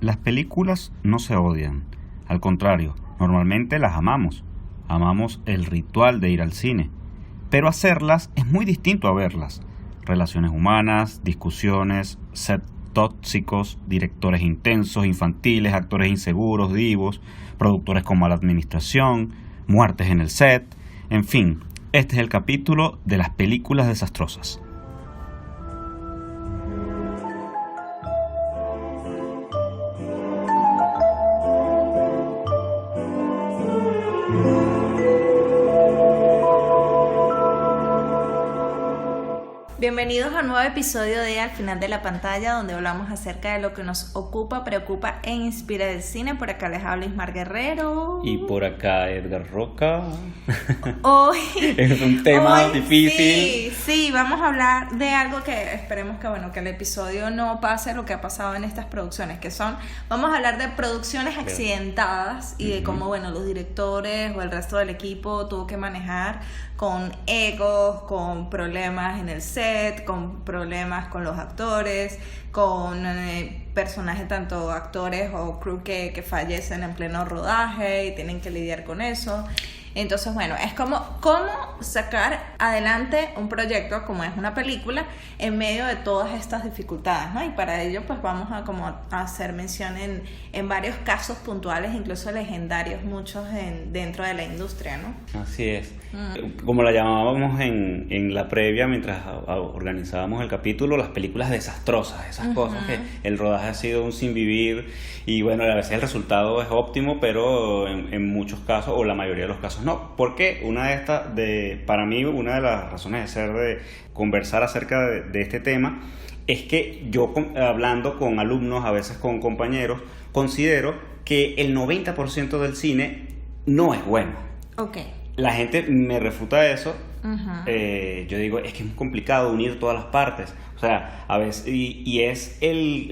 Las películas no se odian, al contrario, normalmente las amamos. Amamos el ritual de ir al cine, pero hacerlas es muy distinto a verlas. Relaciones humanas, discusiones, set tóxicos, directores intensos, infantiles, actores inseguros, divos, productores con mala administración, muertes en el set, en fin, este es el capítulo de las películas desastrosas. Bienvenidos a un nuevo episodio de Al Final de la Pantalla, donde hablamos acerca de lo que nos ocupa, preocupa e inspira del cine. Por acá les habla Ismar Guerrero. Y por acá Edgar Roca. Hoy es un tema difícil. Sí, vamos a hablar de algo que esperemos que el episodio no pase lo que ha pasado en estas producciones, vamos a hablar de producciones accidentadas y de cómo, los directores o el resto del equipo tuvo que manejar con egos, con problemas en el set, con problemas con los actores, con personajes, tanto actores o crew que fallecen en pleno rodaje y tienen que lidiar con eso. Entonces, es como cómo sacar adelante un proyecto como es una película en medio de todas estas dificultades, ¿no? Y para ello, pues vamos a hacer mención en varios casos puntuales, incluso legendarios, muchos dentro de la industria, ¿no? Así es. Como la llamábamos en la previa, mientras organizábamos el capítulo, las películas desastrosas, esas cosas que el rodaje ha sido un sinvivir y a veces el resultado es óptimo, pero en muchos casos, o la mayoría de los casos, no, porque para mí una de las razones de ser de conversar acerca de este tema es que yo, hablando con alumnos, a veces con compañeros, considero que el 90% del cine no es bueno. Okay. La gente me refuta eso. Yo digo, es que es muy complicado unir todas las partes, o sea, a veces,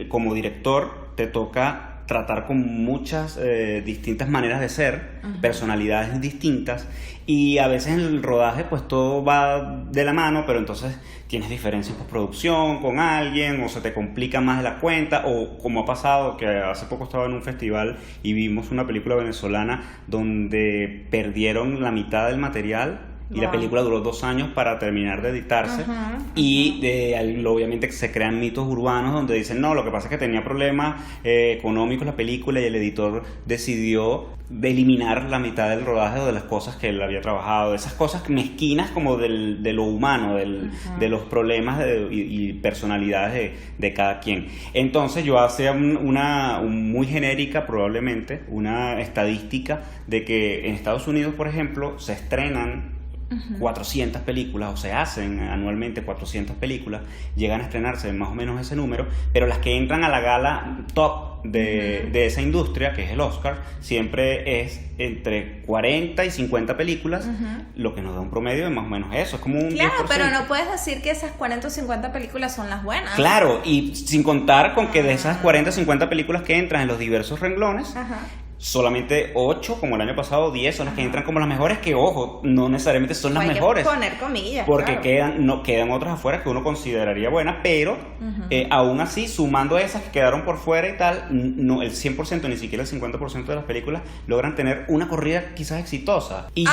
como director te toca tratar con muchas distintas maneras de ser, personalidades distintas, y a veces en el rodaje pues todo va de la mano, pero entonces tienes diferencias por producción con alguien, o se te complica más de la cuenta, o como ha pasado que hace poco estaba en un festival y vimos una película venezolana donde perdieron la mitad del material. Y la película duró 2 años para terminar de editarse. Y obviamente se crean mitos urbanos donde dicen, no, lo que pasa es que tenía problemas económicos la película y el editor decidió eliminar la mitad del rodaje o de las cosas que él había trabajado, de esas cosas mezquinas como de lo humano, de los problemas y personalidades de cada quien. Entonces yo hacía una muy genérica, probablemente, una estadística de que en Estados Unidos, por ejemplo, se estrenan 400 películas, o se hacen anualmente 400 películas, llegan a estrenarse más o menos ese número, pero las que entran a la gala top de esa industria, que es el Oscar, siempre es entre 40 y 50 películas, lo que nos da un promedio de más o menos eso, es como un 10%. Pero no puedes decir que esas 40 o 50 películas son las buenas. Claro, y sin contar con que de esas 40 o 50 películas que entran en los diversos renglones, solamente 8, como el año pasado, 10 son las que entran como las mejores, que ojo, no necesariamente son las mejores. Hay que poner comillas, porque claro. quedan otras afuera que uno consideraría buenas, pero aún así, sumando esas que quedaron por fuera y tal, no, el 100%, ni siquiera el 50% de las películas logran tener una corrida quizás exitosa. Y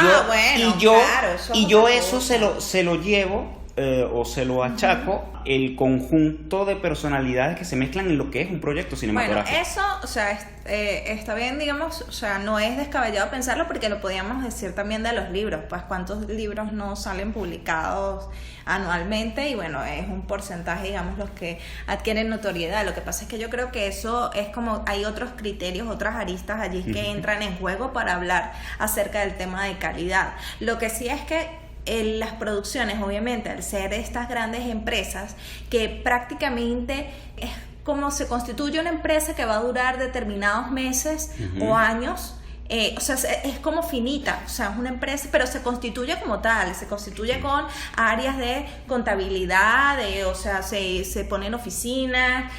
yo eso se lo llevo o se lo achaco el conjunto de personalidades que se mezclan en lo que es un proyecto cinematográfico. Eso, está bien, digamos, no es descabellado pensarlo, porque lo podíamos decir también de los libros, pues cuántos libros no salen publicados anualmente, y es un porcentaje, digamos, los que adquieren notoriedad. Lo que pasa es que yo creo que eso es como, hay otros criterios, otras aristas allí que entran en juego para hablar acerca del tema de calidad. Lo que sí es que las producciones, obviamente, al ser estas grandes empresas, que prácticamente es como se constituye una empresa que va a durar determinados meses o años, es como finita, es una empresa, pero se constituye como tal, se constituye con áreas de contabilidad, se ponen oficinas,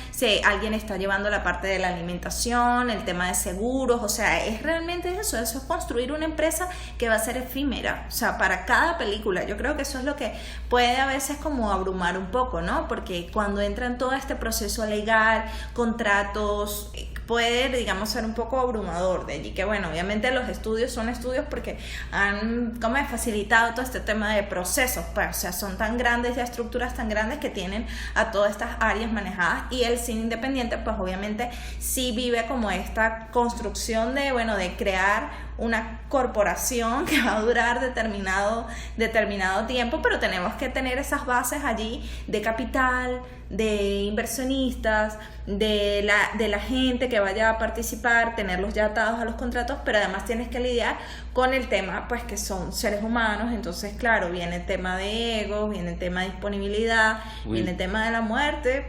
alguien está llevando la parte de la alimentación, el tema de seguros, es realmente eso es construir una empresa que va a ser efímera, para cada película. Yo creo que eso es lo que puede a veces como abrumar un poco, ¿no? Porque cuando entra en todo este proceso legal, contratos, puede, digamos, ser un poco abrumador. De allí que, bueno, obviamente los estudios son estudios porque han como facilitado todo este tema de procesos, pues, o sea, son tan grandes, ya estructuras tan grandes que tienen a todas estas áreas manejadas, y el cine independiente, pues obviamente sí vive como esta construcción de, bueno, de crear una corporación que va a durar determinado tiempo, pero tenemos que tener esas bases allí de capital, de inversionistas, de la gente que vaya a participar, tenerlos ya atados a los contratos, pero además tienes que lidiar con el tema, pues, que son seres humanos. Entonces, claro, viene el tema de egos, viene el tema de disponibilidad, viene el tema de la muerte.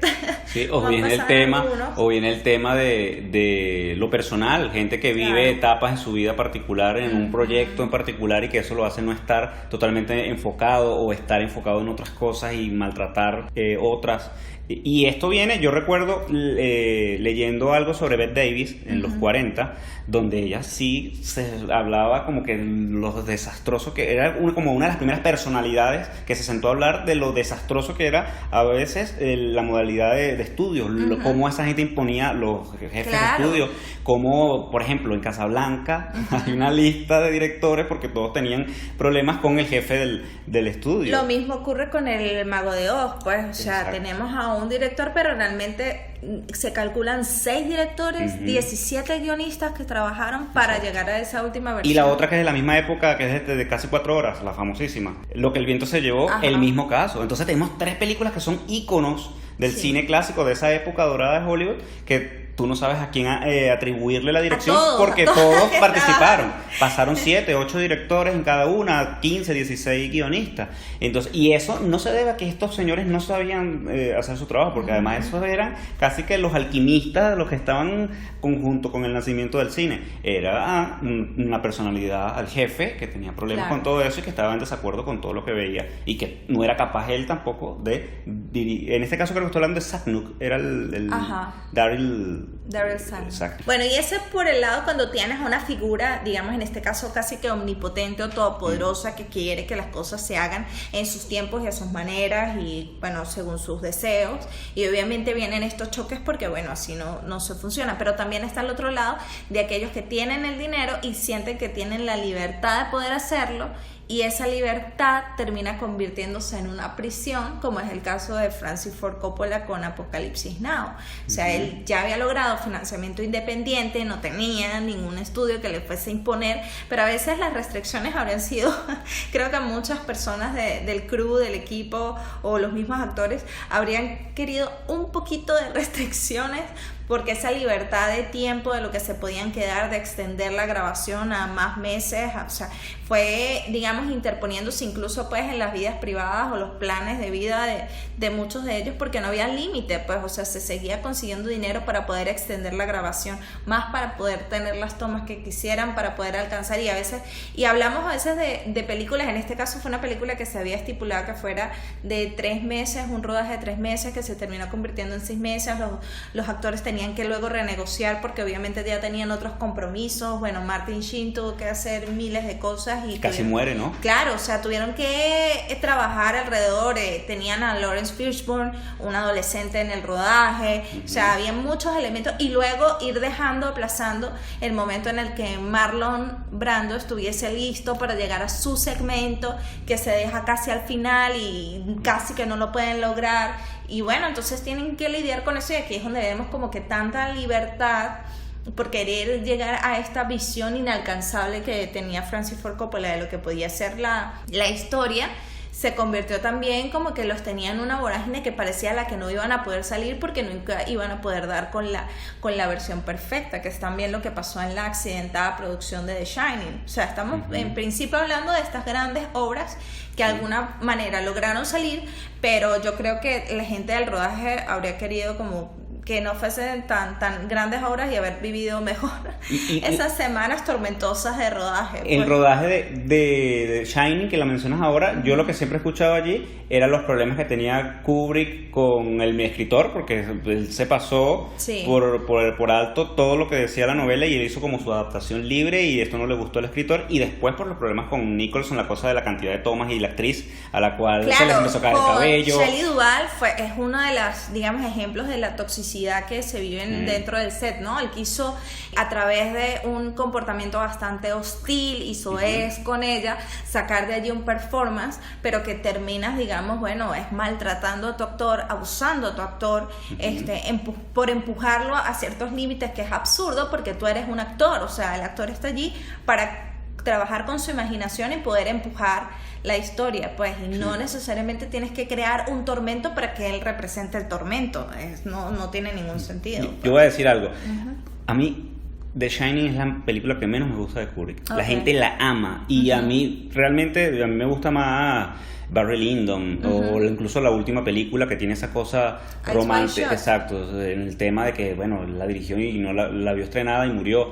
Sí, o viene el tema de lo personal, gente que vive etapas en su vida particular, en un proyecto en particular, y que eso lo hace no estar totalmente enfocado o estar enfocado en otras cosas y maltratar otras. Y esto viene, yo recuerdo leyendo algo sobre Bette Davis en los 40, donde ella sí se hablaba como que lo desastroso que era, como una de las primeras personalidades que se sentó a hablar de lo desastroso que era a veces la modalidad de estudio, cómo esa gente imponía los jefes de estudio, como por ejemplo en Casablanca hay una lista de directores porque todos tenían problemas con el jefe del estudio. Lo mismo ocurre con el Mago de Oz, pues, o sea, tenemos a un director, pero realmente se calculan 6 directores, 17 guionistas que trabajaron para llegar a esa última versión. Y la otra que es de la misma época, que es de casi 4 horas, la famosísima, Lo que el viento se llevó, el mismo caso. Entonces tenemos 3 películas que son íconos del cine clásico de esa época dorada de Hollywood, que tú no sabes a quién atribuirle la dirección, porque todos participaron. Pasaron 7, 8 directores en cada una, 15, 16 guionistas. Entonces, y eso no se debe a que estos señores no sabían hacer su trabajo, porque además esos eran casi que los alquimistas, los que estaban junto con el nacimiento del cine. Era una personalidad al jefe que tenía problemas con todo eso y que estaba en desacuerdo con todo lo que veía, y que no era capaz él tampoco de dirigir. En este caso creo que estoy hablando de Zanuck, era el Daryl Zanuck. Exacto. Bueno, y ese por el lado cuando tienes una figura, digamos en este caso casi que omnipotente o todopoderosa, que quiere que las cosas se hagan en sus tiempos y a sus maneras y, bueno, según sus deseos, y obviamente vienen estos choques porque, bueno, así no se funciona. Pero también está el otro lado de aquellos que tienen el dinero y sienten que tienen la libertad de poder hacerlo, y esa libertad termina convirtiéndose en una prisión, como es el caso de Francis Ford Coppola con Apocalipsis Now. O sea, él ya había logrado financiamiento independiente, no tenía ningún estudio que le fuese a imponer, pero a veces las restricciones habrían sido, creo que muchas personas del crew, del equipo o los mismos actores habrían querido un poquito de restricciones, porque esa libertad de tiempo de lo que se podían quedar, de extender la grabación a más meses, o sea, fue, digamos, interponiéndose incluso pues en las vidas privadas o los planes de vida de muchos de ellos, porque no había límite, pues, o sea, se seguía consiguiendo dinero para poder extender la grabación, más para poder tener las tomas que quisieran, para poder alcanzar, y hablamos a veces de películas. En este caso fue una película que se había estipulado que fuera de 3 meses, un rodaje de 3 meses que se terminó convirtiendo en 6 meses, los actores tenían que luego renegociar porque obviamente ya tenían otros compromisos. Bueno, Martin Sheen tuvo que hacer miles de cosas y casi muere, ¿no? Claro, o sea, tuvieron que trabajar alrededor, tenían a Lawrence Fishburne, un adolescente en el rodaje, o sea, había muchos elementos, y luego ir aplazando el momento en el que Marlon Brando estuviese listo para llegar a su segmento, que se deja casi al final y casi que no lo pueden lograr. Y bueno, entonces tienen que lidiar con eso, y aquí es donde vemos como que tanta libertad por querer llegar a esta visión inalcanzable que tenía Francis Ford Coppola de lo que podía ser la historia. Se convirtió también como que los tenían en una vorágine que parecía la que no iban a poder salir, porque nunca iban a poder dar con la versión perfecta, que es también lo que pasó en la accidentada producción de The Shining. O sea, estamos en principio hablando de estas grandes obras que de alguna manera lograron salir, pero yo creo que la gente del rodaje habría querido como que no fuesen tan grandes obras y haber vivido mejor esas semanas tormentosas de rodaje. El rodaje de Shining, que la mencionas ahora, yo lo que siempre he escuchado allí eran los problemas que tenía Kubrick con el escritor, porque él se pasó por alto todo lo que decía la novela, y él hizo como su adaptación libre, y esto no le gustó al escritor, y después por los problemas con Nicholson, la cosa de la cantidad de tomas y la actriz a la cual se les empezó a caer el cabello. Shelley Duvall es uno de los, digamos, ejemplos de la toxicidad toxicidad que se vive dentro del set, ¿no? Él quiso, a través de un comportamiento bastante hostil y soez con ella, sacar de allí un performance, pero que terminas, digamos, bueno, es maltratando a tu actor, abusando a tu actor, por empujarlo a ciertos límites, que es absurdo porque tú eres un actor, o sea, el actor está allí para trabajar con su imaginación y poder empujar la historia, pues, y no necesariamente tienes que crear un tormento para que él represente el tormento. No tiene ningún sentido. Yo voy a decir algo. A mí The Shining es la película que menos me gusta de Kubrick. Okay. La gente la ama y a mí realmente me gusta más Barry Lyndon o incluso la última película que tiene esa cosa romántica, exacto, en el tema de que, bueno, la dirigió y no la vio estrenada y murió,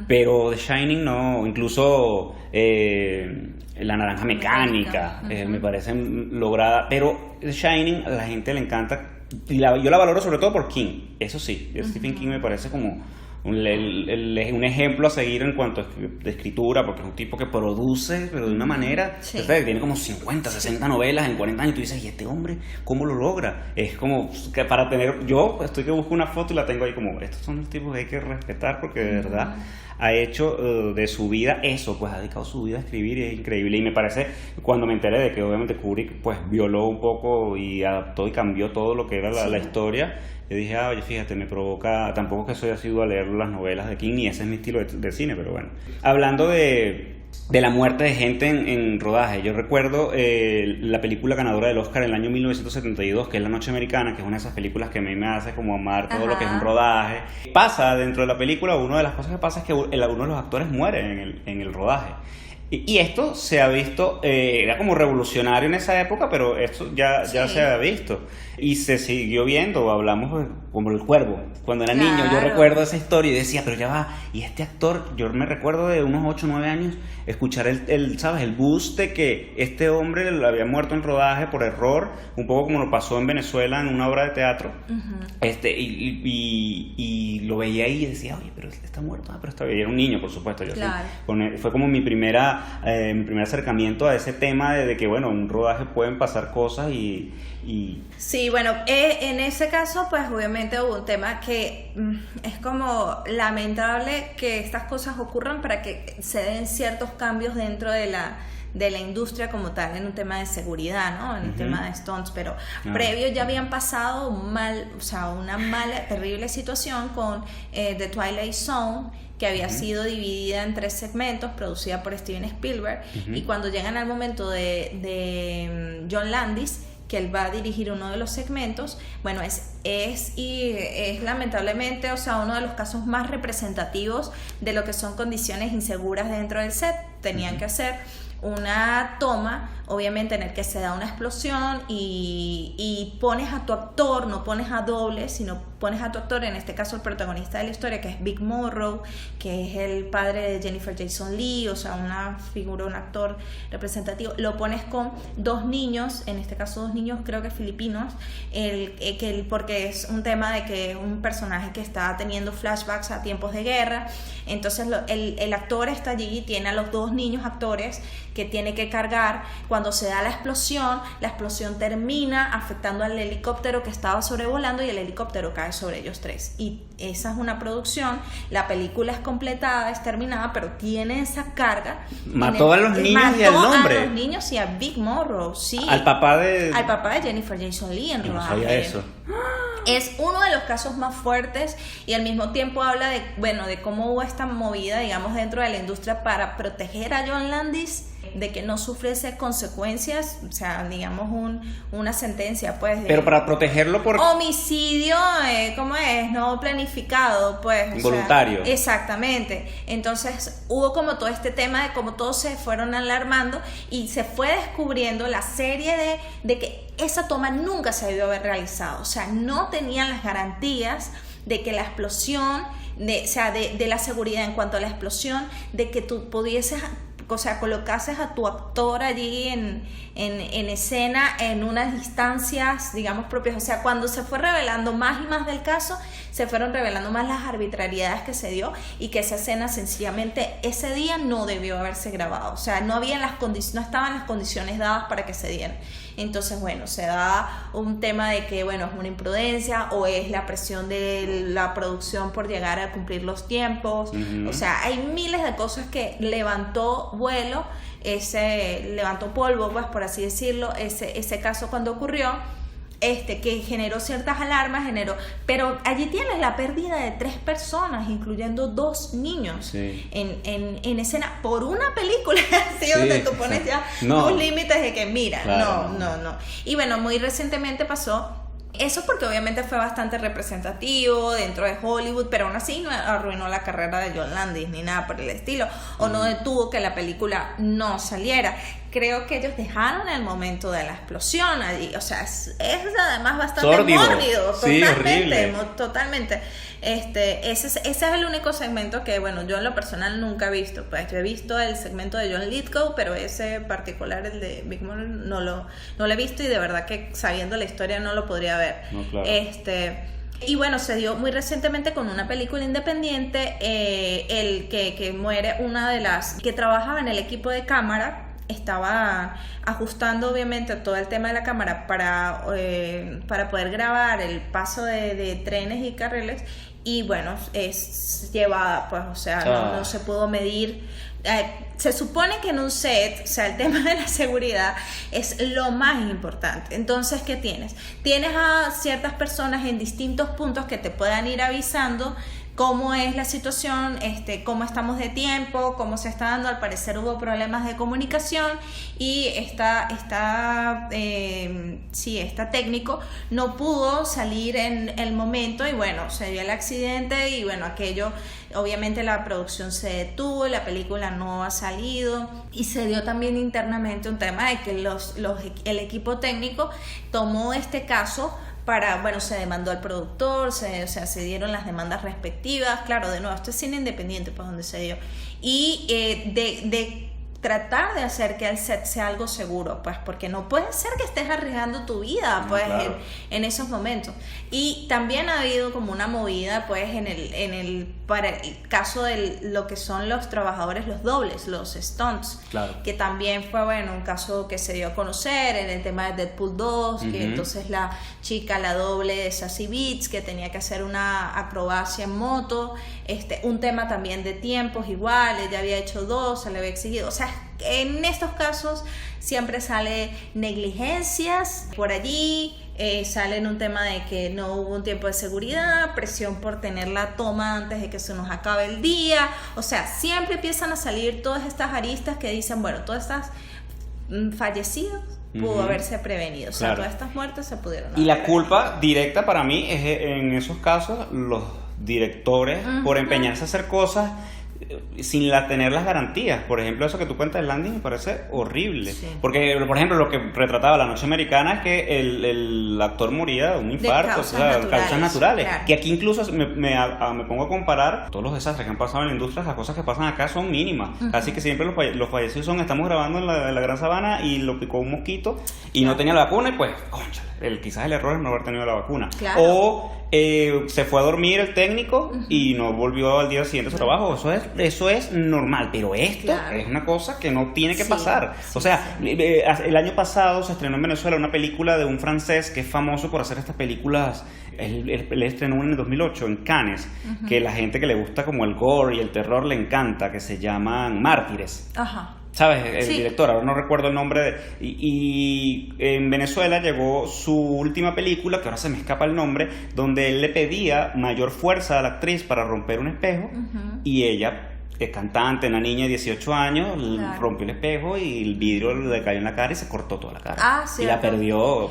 pero The Shining no, incluso La Naranja Mecánica me parece lograda, pero The Shining a la gente le encanta y yo la valoro sobre todo por King, eso sí, Stephen King me parece como un ejemplo a seguir en cuanto a escritura, porque es un tipo que produce, pero de una manera, que tiene como 50, 60 novelas en 40 años, y tú dices, ¿y este hombre cómo lo logra? Es como que para tener, yo estoy que busco una foto y la tengo ahí como, estos son los tipos que hay que respetar, porque de verdad ha hecho de su vida eso, pues ha dedicado su vida a escribir y es increíble. Y me parece, cuando me enteré de que obviamente Kubrick pues violó un poco y adaptó y cambió todo lo que era la historia, yo dije, oye, fíjate, me provoca, tampoco que soy asiduo a leer las novelas de King, y ese es mi estilo de cine, pero bueno. Hablando de la muerte de gente en rodaje, yo recuerdo la película ganadora del Oscar en el año 1972, que es La Noche Americana, que es una de esas películas que a mí me hace como amar todo lo que es un rodaje. Pasa dentro de la película, una de las cosas que pasa es que uno de los actores muere en el rodaje. Y esto se ha visto, era como revolucionario en esa época, pero esto ya se había visto. Y se siguió viendo, hablamos como El Cuervo. Cuando era niño yo recuerdo esa historia y decía, pero ya va, y este actor, yo me recuerdo de unos 8 o 9 años, escuchar ¿sabes? El buzz de que este hombre le había muerto en rodaje por error, un poco como lo pasó en Venezuela en una obra de teatro. Y lo veía ahí y decía, oye, pero está muerto, pero está bien. Y era un niño, por supuesto. Yo fue como mi primer acercamiento a ese tema de que, bueno, en un rodaje pueden pasar cosas y... Sí, bueno, en ese caso pues obviamente hubo un tema que es como lamentable que estas cosas ocurran para que se den ciertos cambios dentro de la industria como tal, en un tema de seguridad, ¿no? En el tema de stunts, pero previo ya habían pasado una mala, terrible situación con The Twilight Zone, que había sido dividida en 3 segmentos, producida por Steven Spielberg, y cuando llegan al momento de John Landis, que él va a dirigir uno de los segmentos, bueno, es lamentablemente, uno de los casos más representativos de lo que son condiciones inseguras dentro del set. Tenían que hacer una toma, obviamente, en el que se da una explosión y pones a tu actor, no pones a dobles, sino pones a tu actor, en este caso el protagonista de la historia, que es Vic Morrow, que es el padre de Jennifer Jason Leigh, una figura, un actor representativo. Lo pones con 2 niños, en este caso 2 niños creo que filipinos, porque es un tema de que es un personaje que está teniendo flashbacks a tiempos de guerra. Entonces el actor está allí y tiene a los 2 niños actores que tiene que cargar. Cuando se da la explosión termina afectando al helicóptero que estaba sobrevolando y el helicóptero cae sobre ellos 3. Y esa es una producción, la película es completada, es terminada, pero tiene esa carga. Mató a los niños y al nombre. A los niños y a Vic Morrow, sí. Al papá de Jennifer Jason Leigh en rodaje. No sabía eso. Es uno de los casos más fuertes y al mismo tiempo habla de cómo hubo esta movida, digamos, dentro de la industria para proteger a John Landis de que no sufriese consecuencias, digamos una sentencia, pues. Pero para protegerlo por homicidio, ¿cómo es? No planificado, pues. Involuntario. Exactamente. Entonces hubo como todo este tema de cómo todos se fueron alarmando y se fue descubriendo la serie de que esa toma nunca se debió haber realizado, no tenían las garantías de que la explosión, de la seguridad en cuanto a la explosión, de que tú pudieses, colocases a tu actor allí en escena en unas distancias, digamos, propias. Cuando se fue revelando más y más del caso, se fueron revelando más las arbitrariedades que se dio y que esa escena sencillamente ese día no debió haberse grabado. No estaban las condiciones dadas para que se dieran. Entonces, bueno, se da un tema de que, bueno, es una imprudencia o es la presión de la producción por llegar a cumplir los tiempos. O sea, hay miles de cosas que levantó vuelo, levantó polvo, pues, por así decirlo, ese caso cuando ocurrió. Que generó ciertas alarmas, pero allí tienes la pérdida de 3 personas, incluyendo 2 niños, en escena, por una película, así donde tú pones ya los límites de que mira, claro. no. Y bueno, muy recientemente pasó eso porque obviamente fue bastante representativo dentro de Hollywood, pero aún así no arruinó la carrera de John Landis ni nada por el estilo, o no detuvo que la película no saliera. Creo que ellos dejaron el momento de la explosión allí, o sea, es además bastante mórbido, totalmente. Ese es el único segmento que, bueno, yo en lo personal nunca he visto. Pues yo he visto el segmento de John Lithgow, pero ese particular, el de Big Murray, no lo he visto, y de verdad que sabiendo la historia no lo podría ver. No, claro. Y bueno, se dio muy recientemente con una película independiente, el que muere una de las que trabajaba en el equipo de cámara. Estaba ajustando obviamente todo el tema de la cámara para poder grabar el paso de trenes y carriles, y bueno, es llevada, pues, o sea, no se pudo medir. Se supone que en un set, o sea, el tema de la seguridad es lo más importante. Entonces, ¿qué tienes? Tienes a ciertas personas en distintos puntos que te puedan ir avisando cómo es la situación, cómo estamos de tiempo, cómo se está dando. Al parecer hubo problemas de comunicación, y esta técnico no pudo salir en el momento, y bueno, se dio el accidente, y bueno, aquello, obviamente la producción se detuvo, la película no ha salido, y se dio también internamente un tema de que el equipo técnico tomó este caso se demandó al productor, se dieron las demandas respectivas. Claro, de nuevo, esto es cine independiente, pues, donde se dio, y de tratar de hacer que el set sea algo seguro, pues, porque no puede ser que estés arriesgando tu vida, pues, claro, en esos momentos. Y también ha habido como una movida, pues, para el caso de lo que son los trabajadores, los dobles, los stunts, claro, que también fue, bueno, un caso que se dio a conocer en el tema de Deadpool 2, que entonces la chica, la doble de Sassy Beats, que tenía que hacer una acrobacia en moto, un tema también de tiempos igual, ella había hecho 2, se le había exigido, o sea, en estos casos siempre sale negligencias por allí, sale en un tema de que no hubo un tiempo de seguridad, presión por tener la toma antes de que se nos acabe el día. O sea, siempre empiezan a salir todas estas aristas que dicen, bueno, todas estas fallecidos pudo haberse prevenido, o sea, claro, todas estas muertes se pudieron y haber la culpa directa para mí es en esos casos los directores por empeñarse a hacer cosas sin tener las garantías. Por ejemplo, eso que tú cuentas del landing me parece horrible, porque por ejemplo lo que retrataba La Noche Americana es que el actor moría de un infarto, causas naturales, claro, que aquí incluso me pongo a comparar todos los desastres que han pasado en la industria. Las cosas que pasan acá son mínimas, así que siempre los fallecidos estamos grabando en la Gran Sabana y lo picó un mosquito y no tenía la vacuna, y pues, cónchale, quizás el error es no haber tenido la vacuna, claro, o se fue a dormir el técnico y no volvió al día siguiente a su trabajo. Eso es normal, pero esto, claro, es una cosa que no tiene que pasar. O sea, el año pasado se estrenó en Venezuela una película de un francés que es famoso por hacer estas películas. Él estrenó en el 2008 en Cannes, que la gente que le gusta como el gore y el terror le encanta, que se llaman Mártires. Ajá. ¿Sabes? El director, ahora no recuerdo el nombre y en Venezuela llegó su última película, que ahora se me escapa el nombre, donde él le pedía mayor fuerza a la actriz para romper un espejo, y ella, es cantante, una niña de 18 años, claro, rompió el espejo y el vidrio le cayó en la cara y se cortó toda la cara. Y la perdió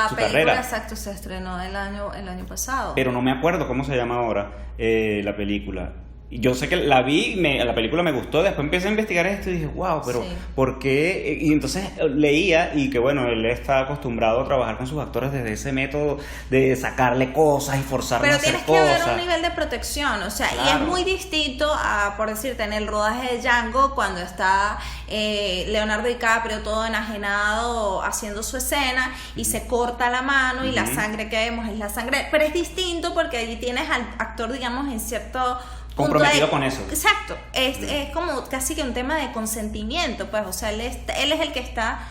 su carrera. Exacto, se estrenó el año pasado. Pero no me acuerdo cómo se llama ahora la película. Yo sé que la vi, la película me gustó, después empecé a investigar esto y dije, wow, pero ¿por qué? Y entonces leía, y que bueno, él está acostumbrado a trabajar con sus actores desde ese método de sacarle cosas y forzarlos a hacer cosas. Pero tienes que ver un nivel de protección, o sea, claro, y es muy distinto a, por decirte, en el rodaje de Django, cuando está Leonardo DiCaprio todo enajenado haciendo su escena y se corta la mano y la sangre que vemos es la sangre, pero es distinto porque allí tienes al actor, digamos, en cierto comprometido con eso. Exacto, es como casi que un tema de consentimiento, pues, o sea, él es el que está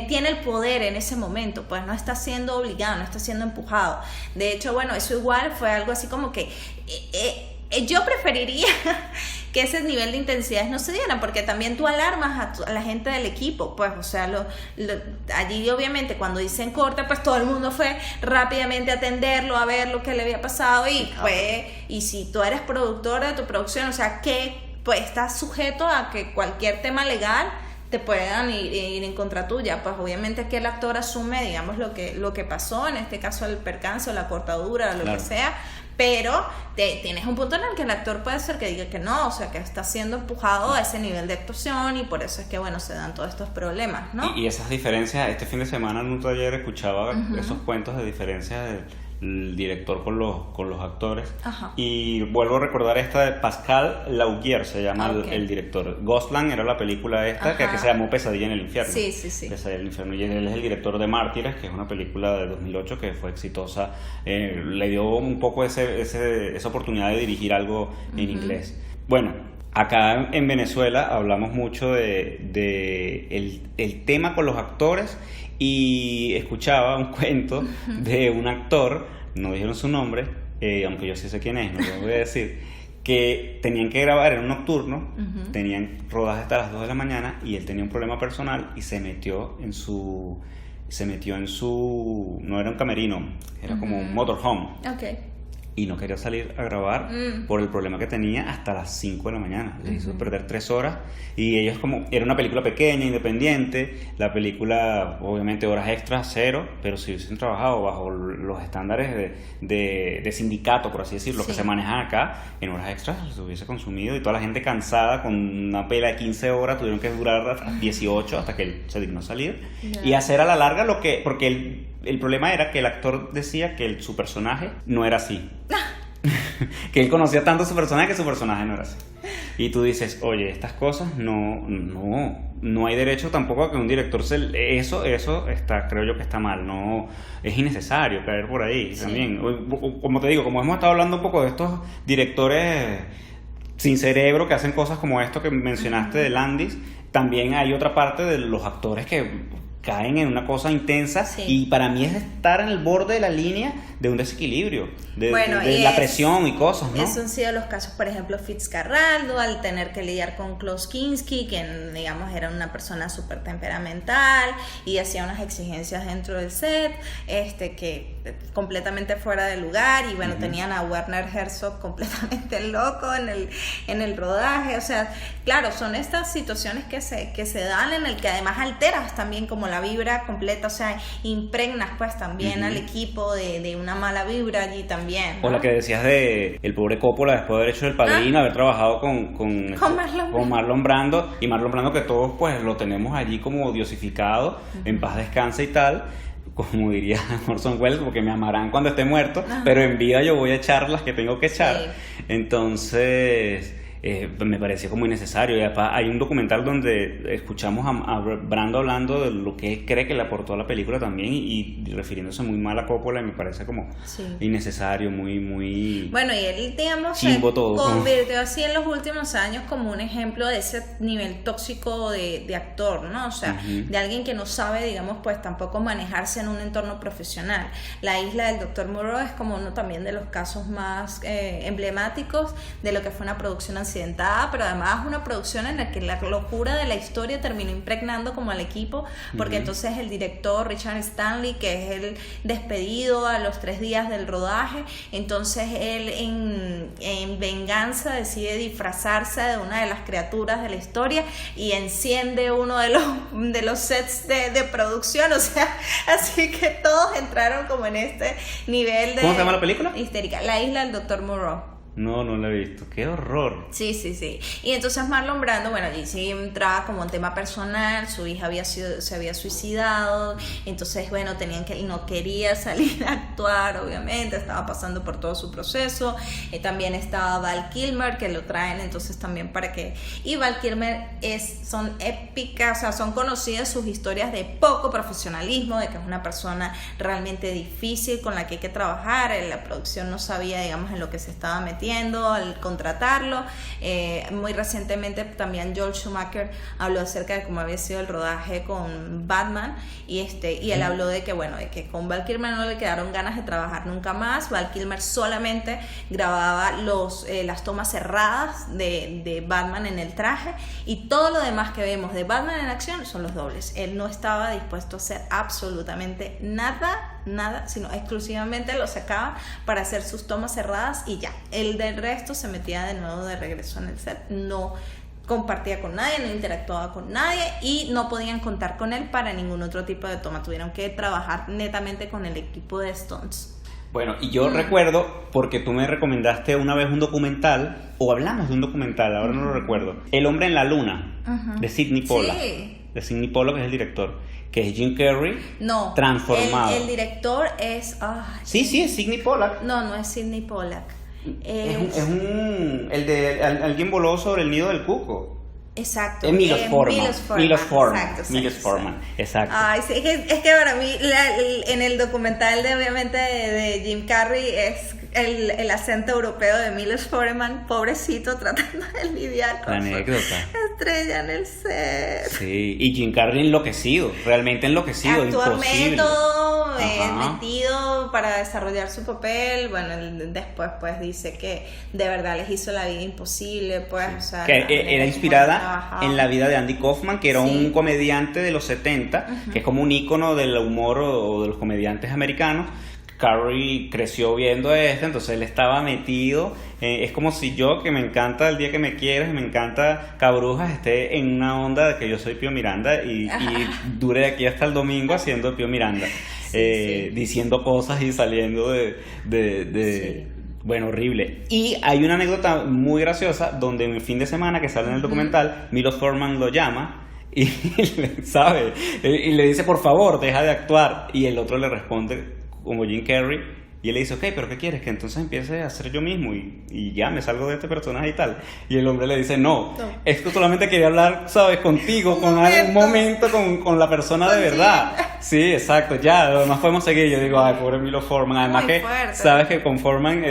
tiene el poder en ese momento, pues no está siendo obligado, no está siendo empujado. De hecho, bueno, eso igual fue algo así como que yo preferiría que ese nivel de intensidades no se diera, porque también tú alarmas a la gente del equipo, pues, o sea, allí obviamente cuando dicen corte, pues todo el mundo fue rápidamente a atenderlo, a ver lo que le había pasado, y si tú eres productor de tu producción, o sea, que pues estás sujeto a que cualquier tema legal te puedan ir en contra tuya. Pues obviamente aquí el actor asume, digamos, lo que pasó, en este caso el percance o la cortadura o lo que sea, pero tienes un punto en el que el actor puede ser que diga que no, o sea, que está siendo empujado a ese nivel de actuación, y por eso es que, bueno, se dan todos estos problemas, ¿no? Y esas diferencias, este fin de semana en un taller escuchaba esos cuentos de diferencias del director con los actores. Y vuelvo a recordar esta de Pascal Laugier, se llama el director. Ghostland era la película esta que se llamó Pesadilla en el infierno. Sí. Pesadilla en el infierno. Y él es el director de Mártires, que es una película de 2008 que fue exitosa. Le dio un poco esa oportunidad de dirigir algo en inglés. Bueno, acá en Venezuela hablamos mucho de el tema con los actores, y escuchaba un cuento de un actor, no dijeron su nombre, aunque yo sí sé quién es, no lo voy a decir, que tenían que grabar en un nocturno, tenían rodaje hasta las 2 de la mañana, y él tenía un problema personal y se metió en su, no era un camerino, era como un motorhome. Y no quería salir a grabar por el problema que tenía hasta las 5 de la mañana. Le hizo perder 3 horas. Y ellos, como era una película pequeña, independiente, la película, obviamente, horas extras, 0, pero si hubiesen trabajado bajo los estándares de sindicato, por así decirlo, que se manejan acá, en horas extras se hubiese consumido, y toda la gente cansada con una pela de 15 horas, tuvieron que durar hasta 18 hasta que él se dignó salir. Y hacer a la larga porque el problema era que el actor decía que su personaje no era así. Que él conocía tanto su personaje que su personaje no era así. Y tú dices, oye, estas cosas no hay derecho tampoco a que un director eso está, creo yo que está mal. No, es innecesario caer por ahí también. Como te digo, como hemos estado hablando un poco de estos directores sin cerebro que hacen cosas como esto que mencionaste de Landis, también hay otra parte de los actores que caen en una cosa intensa, y para mí es estar en el borde de la línea de un desequilibrio, de la presión y cosas, ¿no? Esos han sido los casos, por ejemplo, Fitzcarraldo, al tener que lidiar con Klaus Kinski, que digamos era una persona súper temperamental y hacía unas exigencias dentro del set, que completamente fuera de lugar, y bueno, tenían a Werner Herzog completamente loco en el rodaje. O sea, claro, son estas situaciones que se dan, en el que además alteras también como la vibra completa, o sea, impregnas pues también al equipo de una mala vibra allí también, ¿no? O la que decías de el pobre Coppola, después de haber hecho El Padrino, haber trabajado con Marlon Brando, y Marlon Brando, que todos pues lo tenemos allí como diosificado, en paz descanse y tal, como diría Orson Welles, porque me amarán cuando esté muerto, pero en vida yo voy a echar las que tengo que echar. Entonces me pareció como innecesario. Y hay un documental donde escuchamos a Brando hablando de lo que él cree que le aportó a la película también, y refiriéndose muy mal a Coppola, y me parece como innecesario, muy bueno, y él, digamos, se convirtió así en los últimos años como un ejemplo de ese nivel tóxico de actor, ¿no? O sea, de alguien que no sabe, digamos, pues tampoco manejarse en un entorno profesional. La Isla del Dr. Moreau es como uno también de los casos más emblemáticos de lo que fue una producción accidentada, pero además una producción en la que la locura de la historia terminó impregnando como al equipo, porque entonces el director Richard Stanley, que es el despedido a los 3 días del rodaje, entonces él en venganza decide disfrazarse de una de las criaturas de la historia y enciende uno de los sets de producción. O sea, así que todos entraron como en este nivel de... ¿Cómo se llama la película? Histérica. La Isla del Dr. Moreau. No la he visto. ¡Qué horror! Sí. Y entonces Marlon Brando, bueno, allí sí entraba como un tema personal. Su hija se había suicidado. Entonces, bueno, no quería salir a actuar, obviamente. Estaba pasando por todo su proceso. También estaba Val Kilmer, que lo traen entonces también para que... Y Val Kilmer son épicas, o sea, son conocidas sus historias de poco profesionalismo, de que es una persona realmente difícil con la que hay que trabajar. La producción no sabía, digamos, en lo que se estaba metiendo. metiendo al contratarlo. Muy recientemente también Joel Schumacher habló acerca de cómo había sido el rodaje con Batman y él habló de que bueno, de que con Val Kilmer no le quedaron ganas de trabajar nunca más. Val Kilmer solamente grababa las tomas cerradas de Batman en el traje, y todo lo demás que vemos de Batman en acción son los dobles. Él no estaba dispuesto a hacer absolutamente nada, sino exclusivamente lo sacaba para hacer sus tomas cerradas y ya. El del resto se metía de nuevo de regreso en el set, no compartía con nadie, no interactuaba con nadie y no podían contar con él para ningún otro tipo de toma. Tuvieron que trabajar netamente con el equipo de stunts. Bueno, y yo recuerdo, porque tú me recomendaste una vez un documental, o hablamos de un documental, ahora no lo recuerdo, El hombre en la luna, de Sidney Pollack. Sí. De Sidney Pollack, que es el director, que es Jim Carrey transformado. El director es... Sí, es Sidney Pollack. No es Sidney Pollack. El de Alguien voló sobre el nido del cuco. Exacto. Es Milos Forman. Exacto. Ay, sí, es que para mí en el documental obviamente de Jim Carrey es el acento europeo de Milos Forman, pobrecito, tratando de lidiar con la anécdota. Estrella en el set. Sí, y Jim Carrey realmente enloquecido, actualmente imposible. Todo metido para desarrollar su papel. Bueno, él después pues dice que de verdad les hizo la vida imposible, pues, o sea, que era inspirada en la vida de Andy Kaufman, que era un comediante de los 70, que es como un ícono del humor o de los comediantes americanos. Carrey creció viendo entonces él estaba metido, es como si yo, que me encanta El día que me quieres, me encanta Cabrujas, esté en una onda de que yo soy Pío Miranda y dure de aquí hasta el domingo haciendo Pío Miranda, diciendo cosas y saliendo de bueno, horrible. Y hay una anécdota muy graciosa donde en el fin de semana que sale en el documental, Milos Forman lo llama y y le dice, por favor, deja de actuar, y el otro le responde como Jim Carrey, y él le dice, ok, pero ¿qué quieres? Que entonces empiece a ser yo mismo y ya me salgo de este personaje y tal. Y el hombre le dice, no, es que solamente quería hablar, ¿sabes? Contigo, un momento con la persona de verdad. Sí, exacto, ya, además podemos seguir. Yo digo, ay, pobre Milos Forman. Además muy que, fuerte. Sabes que con Forman,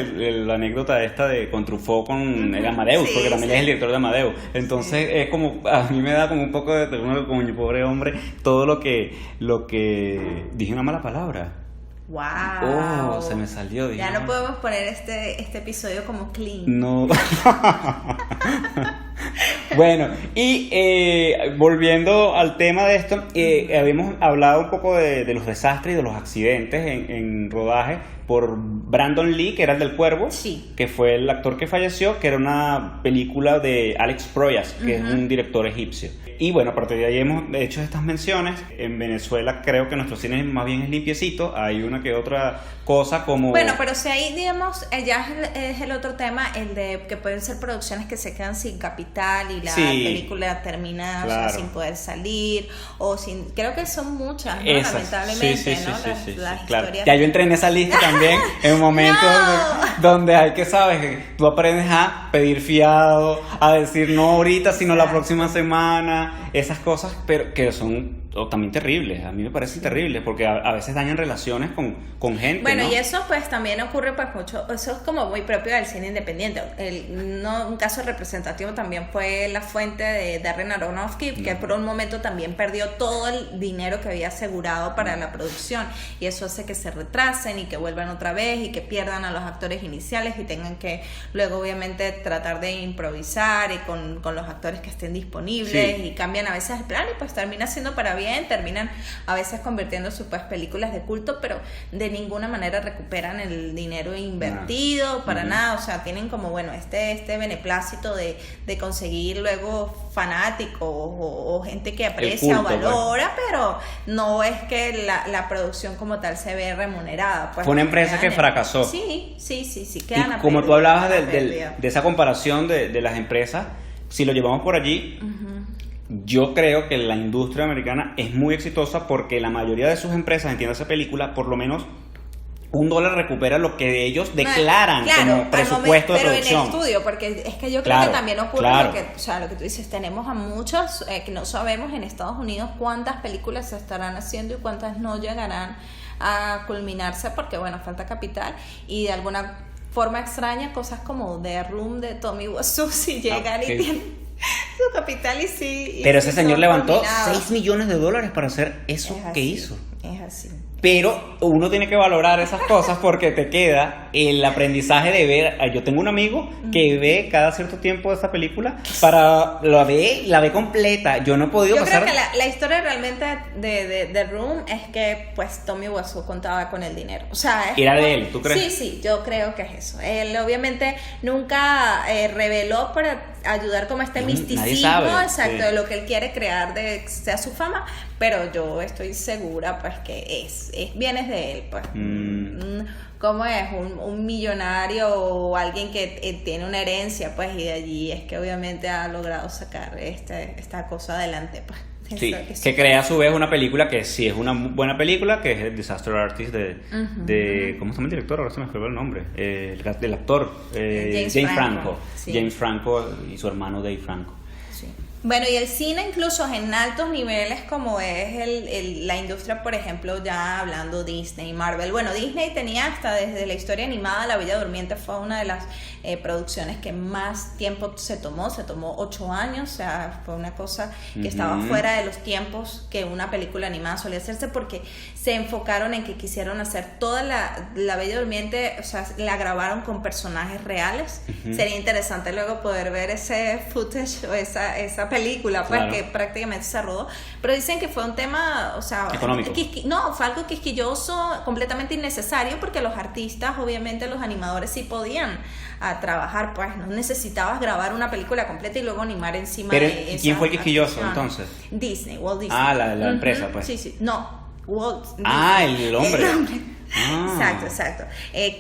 la anécdota esta con Truffaut, con el Amadeus, porque también es el director de Amadeus. Entonces es como, a mí me da como un poco de ternura, como mi pobre hombre, todo lo que dije una mala palabra. Wow. Se me salió. Ya no podemos poner este episodio como clean. No. Bueno, y volviendo al tema de esto, habíamos hablado un poco de los desastres y de los accidentes en rodaje por Brandon Lee, que era el del Cuervo, que fue el actor que falleció, que era una película de Alex Proyas, que es un director egipcio. Y bueno, a partir de ahí hemos hecho estas menciones. En Venezuela creo que nuestro cine más bien es limpiecito, hay una que otra cosa como... Bueno, pero si ahí, digamos, ya es el otro tema, el de que pueden ser producciones que se quedan sin capital y la película termina, claro, o sea, sin poder salir, o sin... Creo que son muchas, ¿no? Lamentablemente, ¿no? Las claro. historias... Ya yo entré en esa lista también, en un momento donde hay que, ¿sabes? Que tú aprendes a pedir fiado, a decir no ahorita, sino la próxima semana, esas cosas, pero que son también terribles, a mí me parecen terribles, porque a veces dañan relaciones con gente. Bueno, ¿no? y eso pues también ocurre pues mucho, eso es como muy propio del cine independiente. Un caso representativo también fue La Fuente de Darren Aronofsky, que por un momento también perdió todo el dinero que había asegurado para la producción, y eso hace que se retrasen y que vuelvan otra vez y que pierdan a los actores iniciales y tengan que luego obviamente tratar de improvisar y con los actores que estén disponibles, y cambian a veces el plan y pues termina siendo para bien, terminan a veces convirtiéndose pues películas de culto, pero de ninguna manera recuperan el dinero invertido, para nada, o sea, tienen como bueno este beneplácito de conseguir luego fanáticos o gente que aprecia culto, o valora, pero no es que la producción como tal se ve remunerada. Pues, fue una empresa que fracasó. Sí, quedan y como tú hablabas de esa comparación de las empresas, si lo llevamos por allí, yo creo que la industria americana es muy exitosa porque la mayoría de sus empresas, entiéndase película, por lo menos $1 recupera lo que ellos declaran como presupuesto de producción. Pero en el estudio, porque es que yo creo que también ocurre lo que tú dices, tenemos a muchos que no sabemos en Estados Unidos cuántas películas se estarán haciendo y cuántas no llegarán a culminarse porque bueno, falta capital, y de alguna forma extraña cosas como The Room de Tommy Wiseau si llegan y tienen su capital y sí. Pero ese señor levantó $6 $6 millones para hacer eso que hizo. Es así. Pero uno tiene que valorar esas cosas porque te queda el aprendizaje de ver. Yo tengo un amigo que ve cada cierto tiempo esta película la ve completa. Yo no he podido pasar. Yo creo que la historia realmente de The Room es que pues Tommy Wiseau contaba con el dinero. O sea, era de él, ¿tú crees? Sí, yo creo que es eso. Él obviamente nunca reveló para ayudar como este misticismo, sabe, exacto, sí, de lo que él quiere crear sea su fama, pero yo estoy segura pues que vienes de él, pues. ¿Cómo es? Un millonario o alguien que tiene una herencia, pues, y de allí es que obviamente ha logrado sacar esta cosa adelante, pues. Sí, que crea a su vez una película que sí es una buena película, que es el Disaster Artist de ¿cómo se llama el director? Ahora se me escribió el nombre. Del actor James Franco. Sí. James Franco y su hermano Dave Franco. Sí. Bueno, y el cine incluso en altos niveles como es la industria, por ejemplo, ya hablando Disney, Marvel. Bueno, Disney tenía hasta desde la historia animada, La Bella Durmiente fue una de las producciones que más tiempo se tomó 8 años, o sea, fue una cosa que estaba fuera de los tiempos que una película animada solía hacerse porque se enfocaron en que quisieron hacer toda la Bella Durmiente, o sea, la grabaron con personajes reales. Sería interesante luego poder ver ese footage o esa película, pues, claro, que prácticamente se rodó, pero dicen que fue un tema, o sea, económico. No, fue algo quisquilloso, completamente innecesario, porque los artistas, obviamente los animadores sí podían trabajar, pues no necesitabas grabar una película completa y luego animar encima. Pero, de esa. ¿quién fue el quisquilloso entonces? Walt Disney. La empresa, pues. Sí, no, Walt Disney. El hombre. Exacto.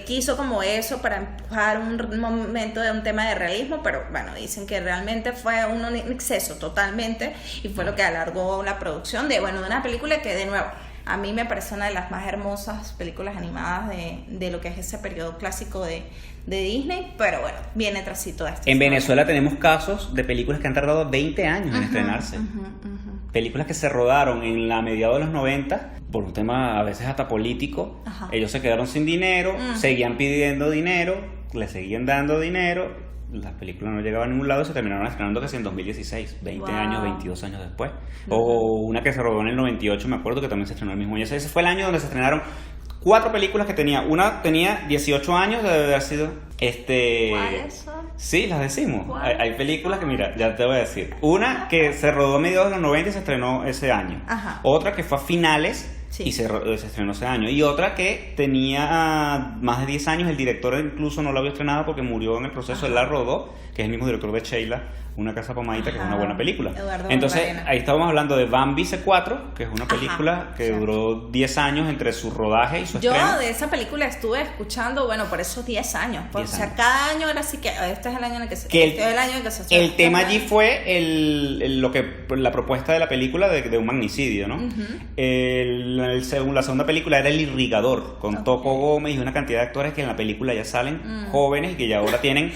Quiso como eso para empujar un momento de un tema de realismo, pero bueno, dicen que realmente fue un exceso totalmente y fue lo que alargó la producción de una película que, de nuevo, a mí me parece una de las más hermosas películas animadas de lo que es ese periodo clásico de Disney, pero bueno, viene trasito esto. En Venezuela tenemos casos de películas que han tardado 20 años en estrenarse. Películas que se rodaron en la mediados de los 90 por un tema a veces hasta político. Ellos se quedaron sin dinero, seguían pidiendo dinero, le seguían dando dinero, las películas no llegaban a ningún lado y se terminaron estrenando casi en 2016, 20 años, 22 años después. O una que se rodó en el 98, me acuerdo que también se estrenó el mismo año. Ese fue el año donde se estrenaron 4 películas que tenía. Una tenía 18 años, debe haber sido ¿Cuáles son? Sí, las decimos. Hay películas que, mira, ya te voy a decir. Una que se rodó a mediados de los 90 y se estrenó ese año. Otra que fue a finales y se estrenó ese año. Y otra que tenía más de 10 años. El director incluso no la había estrenado porque murió en el proceso. Él la rodó, que es el mismo director de Sheila, Una casa pomadita, que es una buena película. Entonces, ahí estábamos hablando de Bambi C4, que es una película que duró 10 años entre su rodaje y su estreno. Yo de esa película estuve escuchando, por esos 10 años. Pues, 10 años. O sea, cada año era así que este es el año en el que se el tema allí fue la propuesta de la película de un magnicidio, ¿no? La segunda película era El Irrigador, con Toco Gómez y una cantidad de actores que en la película ya salen jóvenes y que ya ahora tienen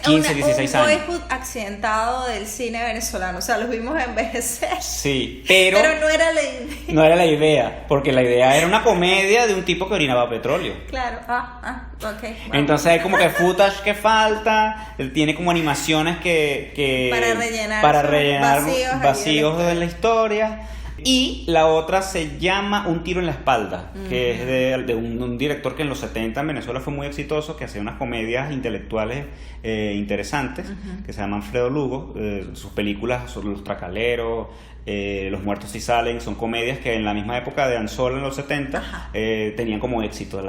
15, 16 años. Es un accidentado del cine venezolano, o sea, los vimos envejecer. Sí, pero no era la idea. No era la idea, porque la idea era una comedia de un tipo que orinaba petróleo. Claro, ok. Entonces hay como que footage que falta, tiene como animaciones que para rellenar vacíos de la historia. Y la otra se llama Un tiro en la espalda, que es de un director que en los 70 en Venezuela fue muy exitoso, que hacía unas comedias intelectuales interesantes, que se llama Alfredo Lugo. Sus películas son Los Tracaleros, Los Muertos Sí Salen, son comedias que en la misma época de Anzola en los 70 tenían como éxito,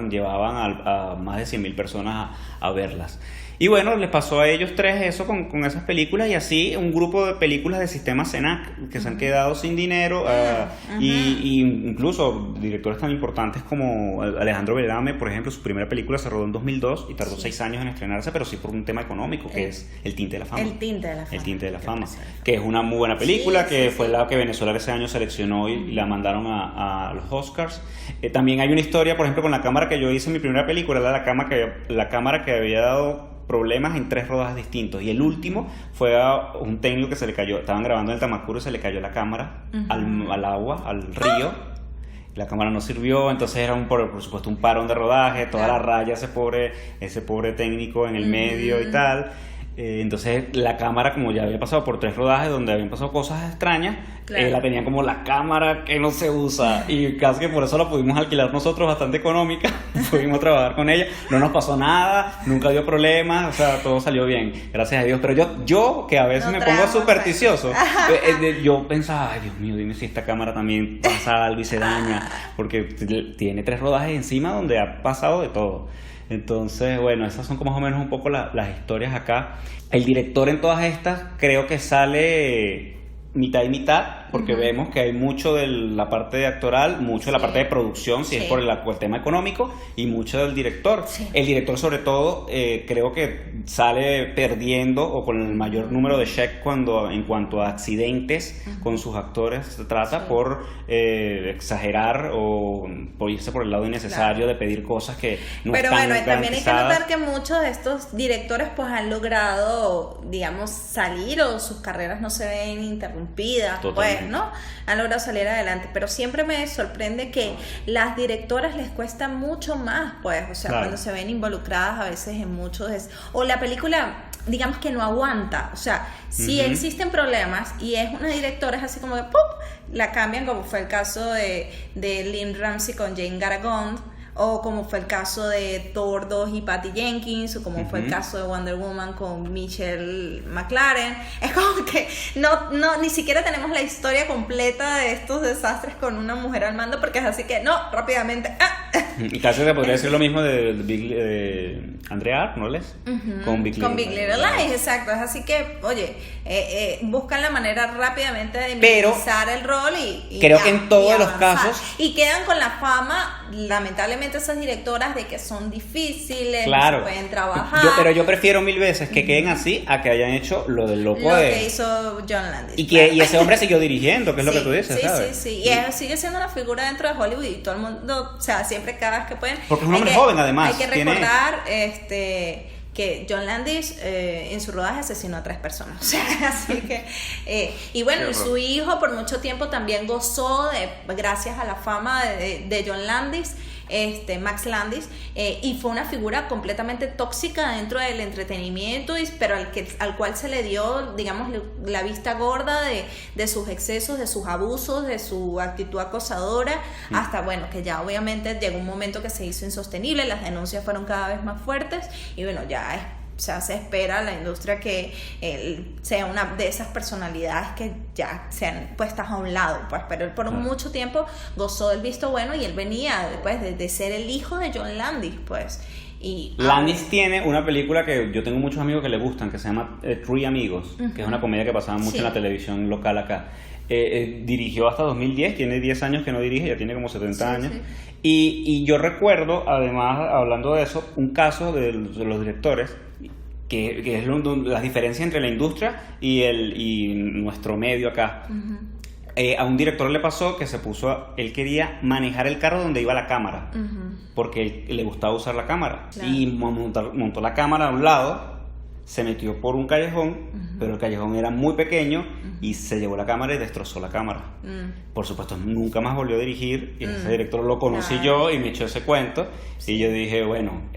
llevaban a más de 100.000 personas a verlas. Y bueno, les pasó a ellos 3 eso con esas películas, y así un grupo de películas de Sistema Senac que se han quedado sin dinero, y incluso directores tan importantes como Alejandro Velame, por ejemplo, su primera película se rodó en 2002 y tardó 6 años en estrenarse, pero sí por un tema económico, que es El Tinte de la Fama. El Tinte de la Fama, que es una muy buena película, fue la que Venezuela ese año seleccionó y la mandaron a los Oscars. También hay una historia, por ejemplo, con la cámara que yo hice en mi primera película, era la cámara que había dado problemas en 3 rodajes distintos, y el último fue a un técnico que se le cayó, estaban grabando en el Tamacuro y se le cayó la cámara al agua, al río, la cámara no sirvió, entonces era por supuesto un parón de rodaje, toda la raya, ese pobre técnico en el medio y tal. Entonces la cámara, como ya había pasado por 3 rodajes donde habían pasado cosas extrañas, la tenían como la cámara que no se usa, y casi que por eso la pudimos alquilar nosotros bastante económica. Pudimos trabajar con ella, no nos pasó nada, nunca dio problemas, o sea, todo salió bien, gracias a Dios. Pero yo que a veces me pongo supersticioso, yo pensaba, ay Dios mío, dime si esta cámara también pasa algo y se daña, porque tiene 3 rodajes encima donde ha pasado de todo. Entonces, bueno, esas son como más o menos un poco las historias acá. El director en todas estas creo que sale mitad y mitad, porque vemos que hay mucho de la parte actoral, mucho de la parte de producción, si es por el tema económico, y mucho del director. El director, sobre todo, creo que sale perdiendo o con el mayor número de check en cuanto a accidentes con sus actores se trata, por exagerar o por irse por el lado innecesario de pedir cosas que no pero están bueno, también hay que garantizadas. notar que muchos de estos directores pues han logrado, digamos, salir, o sus carreras no se ven interrumpidas. Totalmente. Pues, ¿no? Han logrado salir adelante, pero siempre me sorprende que las directoras les cuesta mucho más, pues, o sea, cuando se ven involucradas a veces en muchos, o la película, digamos que no aguanta, o sea, si existen problemas y es una directora, es así como que ¡pum!, la cambian, como fue el caso de Lynn Ramsey con Jane Garagond, o como fue el caso de Thor 2 y Patty Jenkins, o como fue el caso de Wonder Woman con Michelle McLaren. Es como que no ni siquiera tenemos la historia completa de estos desastres con una mujer al mando, porque es así que no, rápidamente y casi se podría decir lo mismo de Andrea Arnold, con Big Little Lies. Exacto, es así que, oye, buscan la manera rápidamente de minimizar el rol y creo ya, que en todos los casos, y quedan con la fama, lamentablemente, esas directoras, de que son difíciles, claro, no se pueden trabajar. Pero yo prefiero 1000 veces que queden así a que hayan hecho lo del loco que hizo John Landis. Y ese hombre siguió dirigiendo, que es lo que tú dices, ¿sabes? Sí. Y él sigue siendo una figura dentro de Hollywood, y todo el mundo, o sea, siempre, cada vez que pueden. Porque es un hombre joven, además. Hay que recordar que John Landis en su rodaje asesinó a 3 personas, o sea, así que y bueno, y su hijo por mucho tiempo también gozó gracias a la fama de John Landis, Max Landis, y fue una figura completamente tóxica dentro del entretenimiento, pero al cual se le dio, digamos, la vista gorda de sus excesos, de sus abusos, de su actitud acosadora, hasta, bueno, que ya obviamente llegó un momento que se hizo insostenible, las denuncias fueron cada vez más fuertes, y bueno, o sea, se espera la industria que él sea una de esas personalidades que ya sean puestas a un lado, pues, pero él por mucho tiempo gozó del visto bueno, y él venía después de ser el hijo de John Landis, pues. Y Landis tiene una película que yo tengo muchos amigos que le gustan, que se llama Three Amigos, que es una comedia que pasaba mucho en la televisión local acá. Dirigió hasta 2010, tiene 10 años que no dirige, ya tiene como 70 años. Y yo recuerdo, además, hablando de eso, un caso de los directores, que es la diferencia entre la industria y nuestro medio acá. A un director le pasó que él quería manejar el carro donde iba la cámara, porque él le gustaba usar la cámara, y montó la cámara a un lado, se metió por un callejón, pero el callejón era muy pequeño, y se llevó la cámara y destrozó la cámara. Por supuesto, nunca más volvió a dirigir, y ese director lo conocí yo y me echó ese cuento, y yo dije, bueno,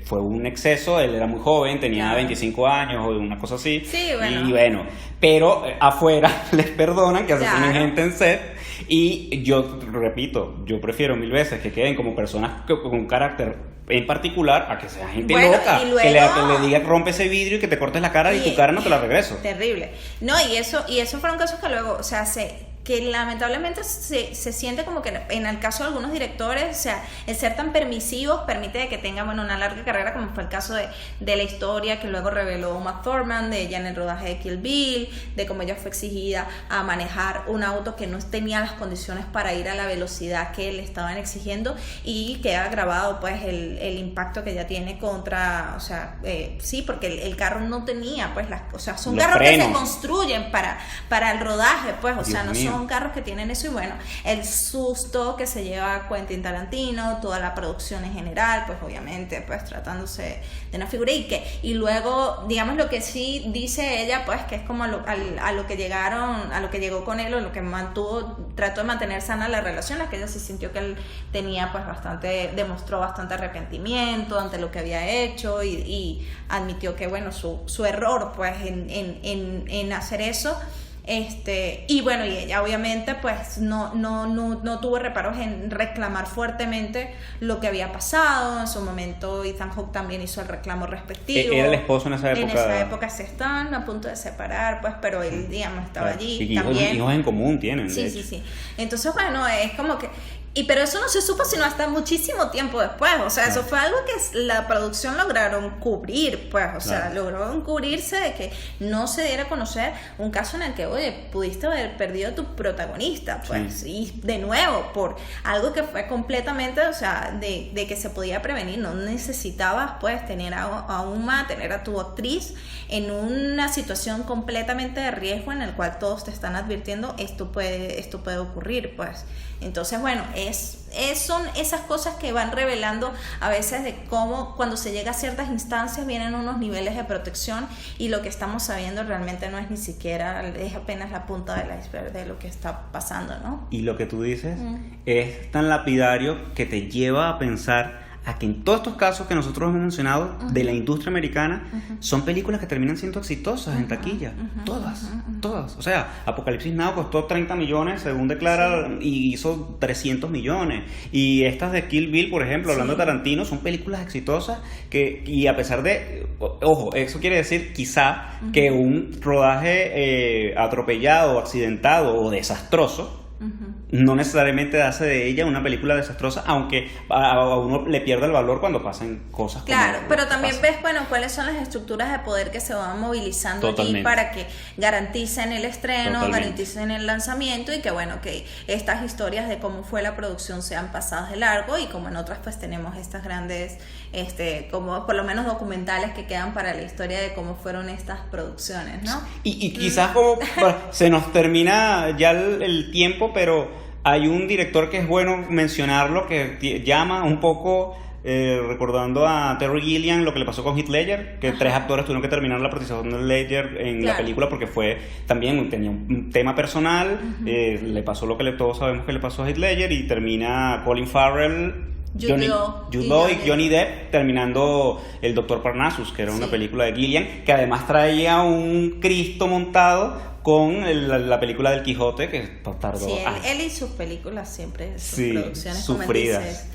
fue un exceso, él era muy joven, tenía 25 años o una cosa así, y bueno, pero afuera les perdonan que asesinen gente en set, y yo repito, yo prefiero 1000 veces que queden como personas con un carácter en particular a que sea gente loca, y luego, que le diga rompe ese vidrio y que te cortes la cara y tu cara no te la regreso. Terrible. No, y eso fueron casos que luego, o sea, que lamentablemente se siente como que en el caso de algunos directores, o sea, el ser tan permisivos permite que tengan, bueno, una larga carrera, como fue el caso de la historia que luego reveló Uma Thurman, de ella en el rodaje de Kill Bill, de cómo ella fue exigida a manejar un auto que no tenía las condiciones para ir a la velocidad que le estaban exigiendo, y queda grabado pues el impacto que ella tiene contra, o sea, sí, porque el carro no tenía pues o sea, son carros que se construyen para el rodaje, pues, o sea, no son son carros que tienen eso, y bueno, el susto que se lleva Quentin Tarantino, toda la producción en general, pues obviamente pues tratándose de una figura, y luego digamos lo que sí dice ella, pues que es como a lo que llegaron, a lo que llegó con él, o lo que trató de mantener sana la relación, es que ella se sintió que él tenía pues demostró bastante arrepentimiento ante lo que había hecho, y admitió que bueno, su error pues en hacer eso. Y bueno, y ella obviamente pues no tuvo reparos en reclamar fuertemente lo que había pasado. En su momento Ethan Hawke también hizo el reclamo respectivo. Era el esposo en esa época. En esa época se están a punto de separar, pues, pero él, digamos, estaba allí. Sí, también. Hijos en común tienen. Sí. Entonces, bueno, es como que... pero eso no se supo sino hasta muchísimo tiempo después, o sea, eso fue algo que la producción lograron cubrir, pues, o sea, lograron cubrirse de que no se diera a conocer un caso en el que, oye, pudiste haber perdido a tu protagonista, pues, y de nuevo, por algo que fue completamente, o sea, de que se podía prevenir, no necesitabas, pues, tener tener a tu actriz en una situación completamente de riesgo en el cual todos te están advirtiendo, esto puede ocurrir, pues. Entonces, bueno, son esas cosas que van revelando a veces de cómo cuando se llega a ciertas instancias vienen unos niveles de protección, y lo que estamos sabiendo realmente no es ni siquiera, es apenas la punta del iceberg de lo que está pasando, ¿no? Y lo que tú dices es tan lapidario que te lleva a pensar a que en todos estos casos que nosotros hemos mencionado de la industria americana, son películas que terminan siendo exitosas en taquilla, todas. O sea, Apocalipsis Now costó 30 millones según declara, y hizo 300 millones, y estas de Kill Bill, por ejemplo, hablando de Tarantino, son películas exitosas y a pesar de, ojo, eso quiere decir quizá que un rodaje atropellado, accidentado o desastroso no necesariamente hace de ella una película desastrosa, aunque a uno le pierde el valor cuando pasan cosas claro, como pero también ves, bueno, cuáles son las estructuras de poder que se van movilizando allí para que garanticen el estreno, garanticen el lanzamiento, y que bueno, que estas historias de cómo fue la producción sean pasadas de largo, y como en otras pues tenemos estas grandes como por lo menos documentales que quedan para la historia de cómo fueron estas producciones, ¿no? Y quizás como se nos termina ya el tiempo, pero hay un director que es bueno mencionarlo, que llama un poco recordando a Terry Gilliam lo que le pasó con Heath Ledger, que 3 actores tuvieron que terminar la participación de Ledger en la película porque tenía un tema personal, le pasó lo que todos sabemos que le pasó a Heath Ledger, y termina Colin Farrell, Jude Law y Johnny Depp terminando El Doctor Parnassus, que era una película de Gilliam, que además traía un Cristo montado con la película del Quijote, que tardó él y sus películas siempre, sus producciones sufridas,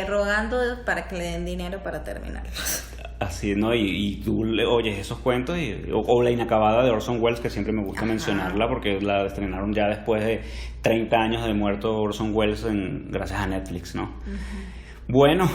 rogando para que le den dinero para terminarlos. Así, ¿no? Y tú oyes esos cuentos, o La Inacabada de Orson Welles, que siempre me gusta mencionarla porque la estrenaron ya después de 30 años de muerto Orson Welles gracias a Netflix, ¿no? Bueno,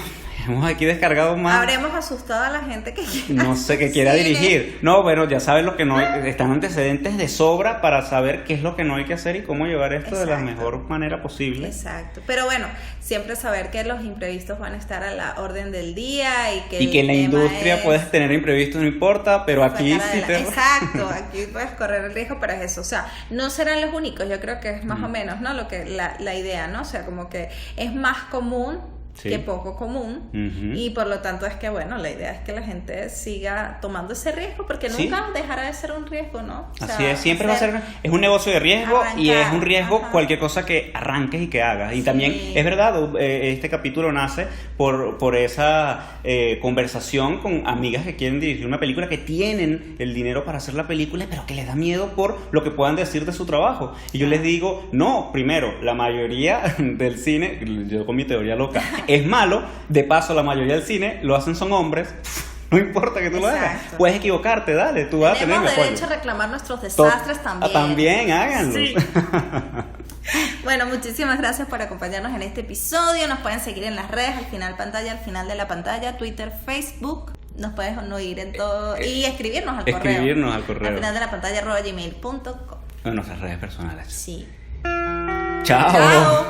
hemos aquí descargado más. Habremos asustado a la gente que no sé, que quiera dirigir. No, bueno, ya sabes lo que no hay, están antecedentes de sobra para saber qué es lo que no hay que hacer y cómo llevar esto de la mejor manera posible. Exacto. Pero bueno, siempre saber que los imprevistos van a estar a la orden del día, y que en la industria puedes tener imprevistos, no importa, pero aquí sí Exacto, aquí puedes correr el riesgo, pero es eso. O sea, no serán los únicos, yo creo que es más o menos, ¿no? Lo que la idea, ¿no? O sea, como que es más común que poco común, y por lo tanto es que bueno, la idea es que la gente siga tomando ese riesgo, porque nunca dejará de ser un riesgo, ¿no? O así es, siempre va a ser, es un negocio de riesgo, y es un riesgo cualquier cosa que arranques y que hagas, y también es verdad, este capítulo nace por esa conversación con amigas que quieren dirigir una película, que tienen el dinero para hacer la película, pero que les da miedo por lo que puedan decir de su trabajo, y yo les digo, no, primero, la mayoría del cine, yo con mi teoría loca, es malo, de paso la mayoría del cine lo hacen son hombres, no importa que tú lo hagas, puedes equivocarte, dale, tú vas a tener tenemos derecho a reclamar nuestros desastres también. También háganlo. Sí. Bueno, muchísimas gracias por acompañarnos en este episodio. Nos pueden seguir en las redes, al final de la pantalla, Twitter, Facebook. Nos puedes oír en todo y escribirnos al correo. Al final de la pantalla @gmail.com. En nuestras redes personales. Sí. Chao.